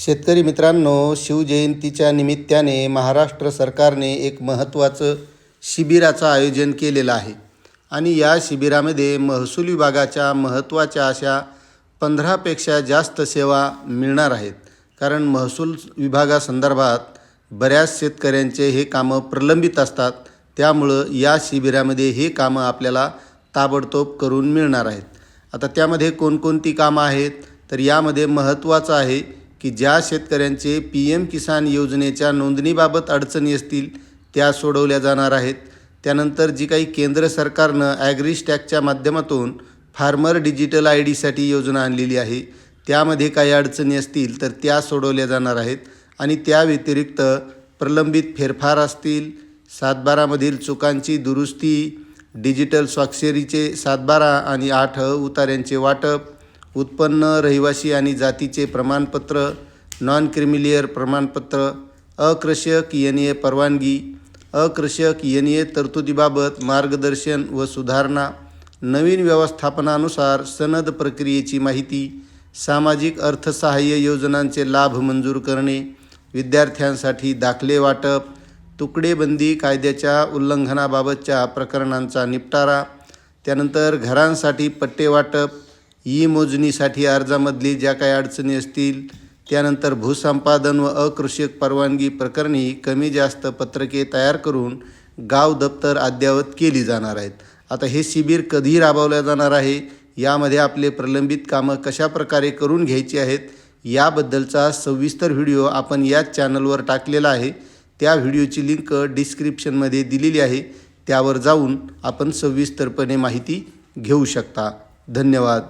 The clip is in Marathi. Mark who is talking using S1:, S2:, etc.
S1: शेतकरी मित्रांनो, शिवजयंतीच्या निमित्ताने महाराष्ट्र सरकारने एक महत्त्वाचं शिबिराचं आयोजन केलेलं आहे आणि या शिबिरामध्ये महसूल विभागाच्या महत्त्वाच्या अशा 15पेक्षा जास्त सेवा मिळणार आहेत. कारण महसूल विभागासंदर्भात बऱ्याच शेतकऱ्यांचे हे कामं प्रलंबित असतात. त्यामुळं या शिबिरामध्ये हे कामं आपल्याला ताबडतोब करून मिळणार आहेत. आता त्यामध्ये कोणकोणती कामं आहेत तर यामध्ये महत्त्वाचं आहे की ज्या शेतकऱ्यांचे PM किसान योजनेच्या नोंदणीबाबत अडचणी असतील त्या सोडवल्या जाणार आहेत. त्यानंतर जी काही केंद्र सरकारनं ॲग्रीस्टॅकच्या माध्यमातून फार्मर डिजिटल ID साठी योजना आणलेली आहे, त्यामध्ये काही अडचणी असतील तर त्या सोडवल्या जाणार आहेत. आणि त्या व्यतिरिक्त प्रलंबित फेरफार असतील, 7/12मधील चुकांची दुरुस्ती, डिजिटल स्वाक्षरीचे 7/12 आणि 8 उतार्यांचे वाटप, उत्पन्न, रहिवासी आणि जातीचे प्रमाणपत्र, नॉन क्रिमिलियर प्रमाणपत्र, अकृषक NA परवानगी, अकृषक NA तरतुदीबाबत मार्गदर्शन व सुधारणा, नवीन व्यवस्थापनानुसार सनद प्रक्रियेची माहिती, सामाजिक अर्थसहाय्य योजनांचे लाभ मंजूर करणे, विद्यार्थ्यांसाठी दाखले वाटप, तुकडेबंदी कायद्याच्या उल्लंघनाबाबतच्या प्रकरणांचा निपटारा, त्यानंतर घरांसाठी पट्टे वाटप, मोजणीसाठी अर्जामधली ज्या काही अडचणी असतील, त्यानंतर भूसंपादन व अकृषक परवानगी प्रकरणी कमी जास्त पत्रके तयार करून गाव दप्तर अद्ययावत केली जाणार आहेत. आता हे शिबिर कधी राबवलं जाणार आहे, यामध्ये आपले प्रलंबित कामं कशा प्रकारे करून घ्यायची आहेत याबद्दलचा सविस्तर व्हिडिओ आपण याच चॅनलवर टाकलेला आहे. त्या व्हिडिओची लिंक डिस्क्रिप्शनमध्ये दिलेली आहे, त्यावर जाऊन आपण सविस्तरपणे माहिती घेऊ शकता. धन्यवाद.